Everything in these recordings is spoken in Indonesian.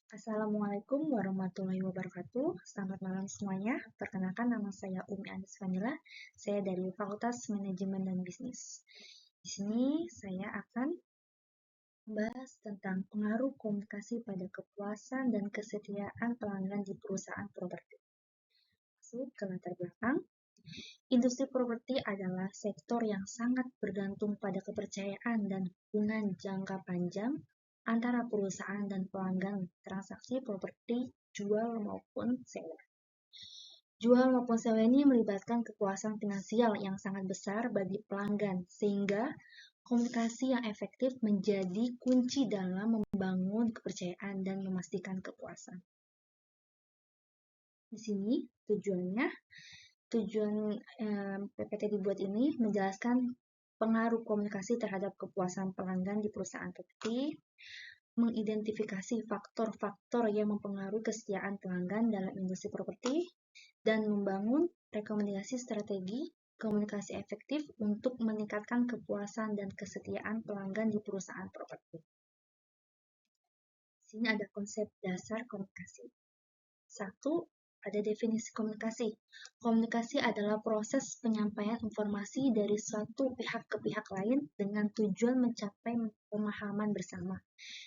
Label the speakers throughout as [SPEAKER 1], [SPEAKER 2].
[SPEAKER 1] Assalamualaikum warahmatullahi wabarakatuh. Selamat malam semuanya. Perkenalkan nama saya Umi Anis Vanila. Saya dari Fakultas Manajemen dan Bisnis. Di sini saya akan membahas tentang pengaruh komunikasi pada kepuasan dan kesetiaan pelanggan di perusahaan properti. Masuk ke latar belakang. Industri properti adalah sektor yang sangat bergantung pada kepercayaan dan hubungan jangka panjang antara perusahaan dan pelanggan transaksi properti jual maupun sewa. Jual maupun sewa ini melibatkan kepuasan finansial yang sangat besar bagi pelanggan, sehingga komunikasi yang efektif menjadi kunci dalam membangun kepercayaan dan memastikan kepuasan. Di sini tujuan PPT dibuat ini menjelaskan pengaruh komunikasi terhadap kepuasan pelanggan di perusahaan properti, mengidentifikasi faktor-faktor yang mempengaruhi kesetiaan pelanggan dalam industri properti, dan membangun rekomendasi strategi komunikasi efektif untuk meningkatkan kepuasan dan kesetiaan pelanggan di perusahaan properti. Di sini ada konsep dasar komunikasi. 1. Ada definisi komunikasi. Komunikasi adalah proses penyampaian informasi dari suatu pihak ke pihak lain dengan tujuan mencapai pemahaman bersama.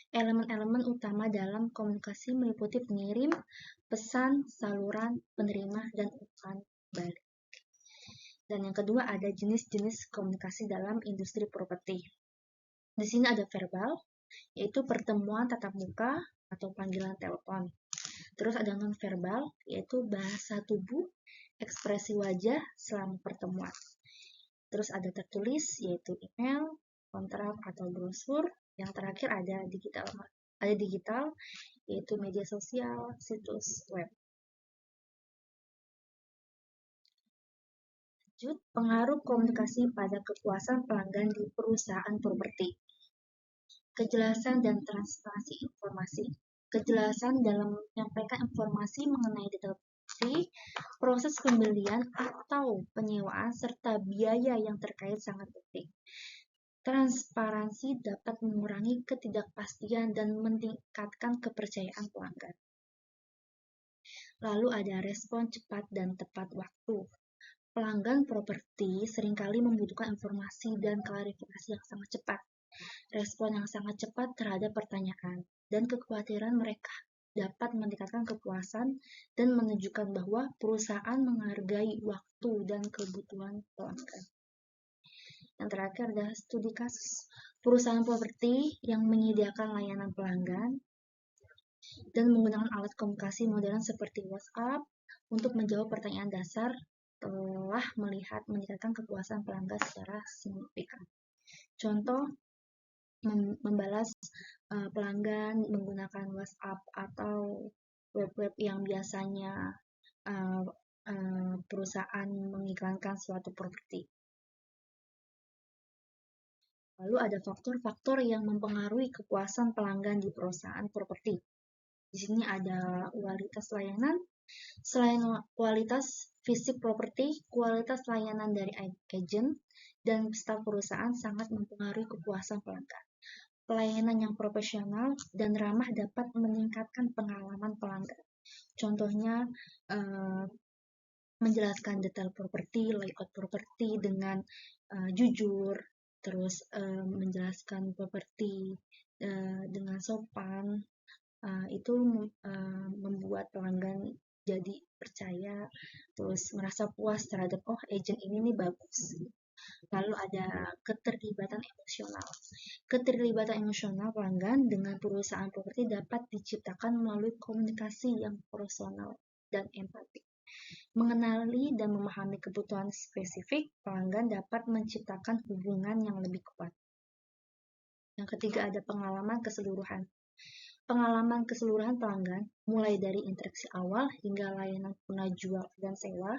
[SPEAKER 1] Elemen-elemen utama dalam komunikasi meliputi pengirim, pesan, saluran, penerima, dan umpan balik. Dan yang kedua ada jenis-jenis komunikasi dalam industri properti. Di sini ada verbal, yaitu pertemuan tatap muka atau panggilan telepon. Terus ada non-verbal, yaitu bahasa tubuh, ekspresi wajah selama pertemuan. Terus ada tertulis, yaitu email, kontrak, atau brosur. Yang terakhir ada digital, yaitu media sosial, situs web. Lanjut, pengaruh komunikasi pada kepuasan pelanggan di perusahaan properti. Kejelasan dan transparansi informasi. Kejelasan dalam menyampaikan informasi mengenai detail properti, proses pembelian atau penyewaan, serta biaya yang terkait sangat penting. Transparansi dapat mengurangi ketidakpastian dan meningkatkan kepercayaan pelanggan. Lalu ada respon cepat dan tepat waktu. Pelanggan properti seringkali membutuhkan informasi dan klarifikasi yang sangat cepat. Respon yang sangat cepat terhadap pertanyaan dan kekhawatiran mereka dapat meningkatkan kepuasan dan menunjukkan bahwa perusahaan menghargai waktu dan kebutuhan pelanggan. Yang terakhir adalah studi kasus. Perusahaan properti yang menyediakan layanan pelanggan dan menggunakan alat komunikasi modern seperti WhatsApp untuk menjawab pertanyaan dasar telah melihat meningkatkan kepuasan pelanggan secara signifikan. Contoh, membalas pelanggan menggunakan WhatsApp atau web-web yang biasanya perusahaan mengiklankan suatu properti. Lalu ada faktor-faktor yang mempengaruhi kepuasan pelanggan di perusahaan properti. Di sini ada kualitas layanan. Selain kualitas fisik properti, kualitas layanan dari agen dan staf perusahaan sangat mempengaruhi kepuasan pelanggan. Pelayanan yang profesional dan ramah dapat meningkatkan pengalaman pelanggan. Contohnya, menjelaskan detail properti, layout properti dengan jujur, terus menjelaskan properti dengan sopan, itu membuat pelanggan jadi percaya, terus merasa puas terhadap, oh agent ini nih bagus. Lalu ada keterlibatan emosional. Keterlibatan emosional pelanggan dengan perusahaan properti dapat diciptakan melalui komunikasi yang personal dan empati. Mengenali dan memahami kebutuhan spesifik pelanggan dapat menciptakan hubungan yang lebih kuat. Yang ketiga ada pengalaman keseluruhan. Pengalaman keseluruhan pelanggan, mulai dari interaksi awal hingga layanan guna jual dan sewa,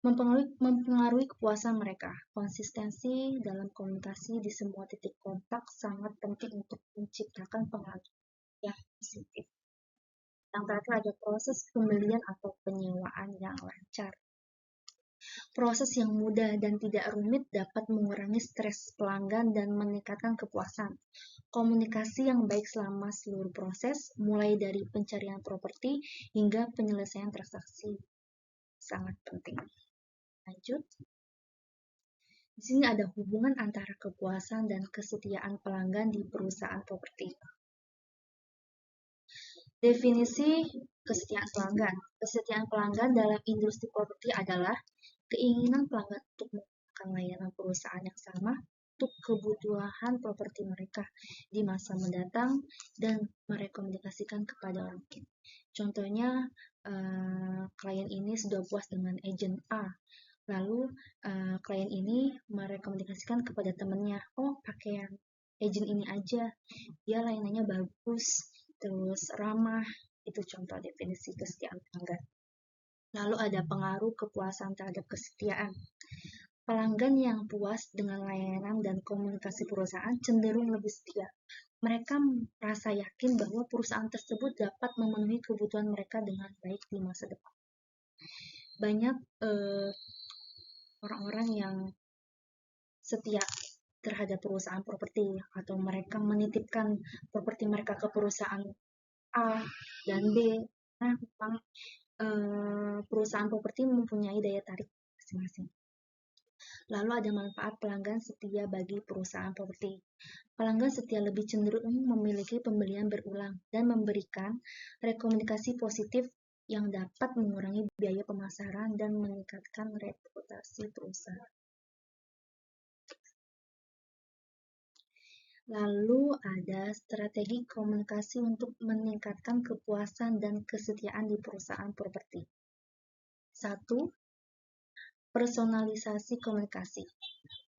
[SPEAKER 1] mempengaruhi kepuasan mereka. Konsistensi dalam komunikasi di semua titik kontak sangat penting untuk menciptakan pengalaman yang positif. Yang terakhir ada proses pembelian atau penyewaan yang lancar. Proses yang mudah dan tidak rumit dapat mengurangi stres pelanggan dan meningkatkan kepuasan. Komunikasi yang baik selama seluruh proses, mulai dari pencarian properti hingga penyelesaian transaksi, sangat penting. Lanjut. Di sini ada hubungan antara kepuasan dan kesetiaan pelanggan di perusahaan properti. Definisi kesetiaan pelanggan. Kesetiaan pelanggan dalam industri properti adalah keinginan pelanggan untuk menggunakan layanan perusahaan yang sama untuk kebutuhan properti mereka di masa mendatang dan merekomendasikan kepada orang lain. Contohnya, klien ini sudah puas dengan agen A, lalu klien ini merekomendasikan kepada temannya, oh pakai yang agen ini aja, dia layanannya bagus, terus ramah. Itu contoh definisi kesetiaan pelanggan. Lalu ada pengaruh kepuasan terhadap kesetiaan. Pelanggan yang puas dengan layanan dan komunikasi perusahaan cenderung lebih setia. Mereka merasa yakin bahwa perusahaan tersebut dapat memenuhi kebutuhan mereka dengan baik di masa depan. Banyak orang-orang yang setia terhadap perusahaan properti atau mereka menitipkan properti mereka ke perusahaan A dan B. Nah, memang perusahaan properti mempunyai daya tarik masing-masing. Lalu ada manfaat pelanggan setia bagi perusahaan properti. Pelanggan setia lebih cenderung memiliki pembelian berulang dan memberikan rekomendasi positif yang dapat mengurangi biaya pemasaran dan meningkatkan reputasi perusahaan. Lalu ada strategi komunikasi untuk meningkatkan kepuasan dan kesetiaan di perusahaan properti. 1. Personalisasi komunikasi.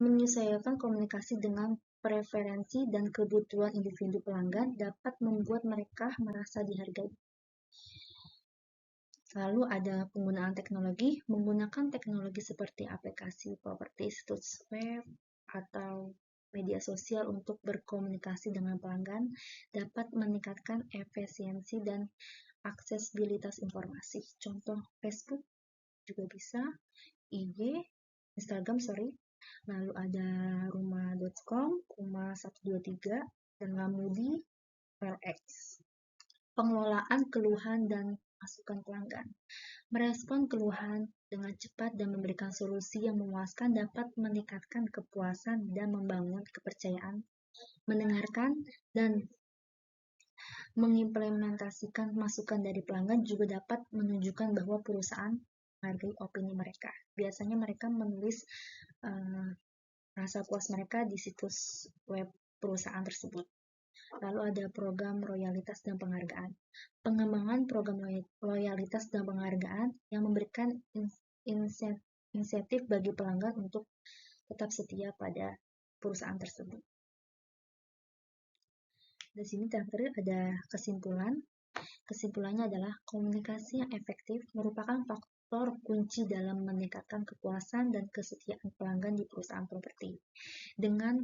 [SPEAKER 1] Menyesuaikan komunikasi dengan preferensi dan kebutuhan individu pelanggan dapat membuat mereka merasa dihargai. Lalu ada penggunaan teknologi. Menggunakan teknologi seperti aplikasi properti, situs web, atau media sosial untuk berkomunikasi dengan pelanggan dapat meningkatkan efisiensi dan aksesibilitas informasi. Contoh Facebook juga bisa, IG, Instagram, lalu ada rumah.com, rumah 123, dan Lamudi, LX. Pengelolaan keluhan dan masukan pelanggan. Merespon keluhan dengan cepat dan memberikan solusi yang memuaskan dapat meningkatkan kepuasan dan membangun kepercayaan. Mendengarkan dan mengimplementasikan masukan dari pelanggan juga dapat menunjukkan bahwa perusahaan menghargai opini mereka. Biasanya mereka menulis rasa puas mereka di situs web perusahaan tersebut. Lalu ada program loyalitas dan penghargaan. Pengembangan program loyalitas dan penghargaan yang memberikan insentif bagi pelanggan untuk tetap setia pada perusahaan tersebut. Di sini terakhir ada kesimpulan. Kesimpulannya adalah komunikasi yang efektif merupakan faktor kunci dalam meningkatkan kepuasan dan kesetiaan pelanggan di perusahaan properti. Dengan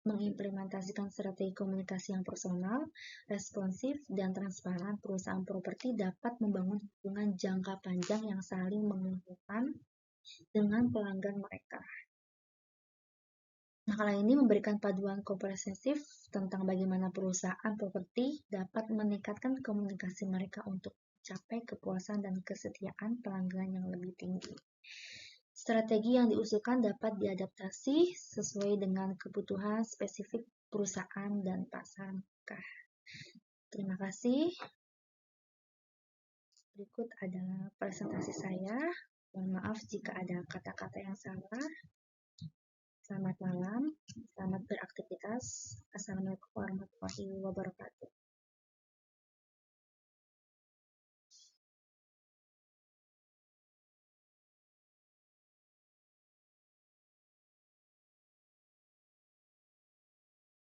[SPEAKER 1] mengimplementasikan strategi komunikasi yang personal, responsif, dan transparan, perusahaan properti dapat membangun hubungan jangka panjang yang saling menguntungkan dengan pelanggan mereka. Makalah ini memberikan paduan komprehensif tentang bagaimana perusahaan properti dapat meningkatkan komunikasi mereka untuk mencapai kepuasan dan kesetiaan pelanggan yang lebih tinggi. Strategi yang diusulkan dapat diadaptasi sesuai dengan kebutuhan spesifik perusahaan dan pasar mereka. Terima kasih. Berikut adalah presentasi saya. Mohon maaf jika ada kata-kata yang salah. Selamat malam, selamat beraktivitas. Assalamualaikum warahmatullahi wabarakatuh.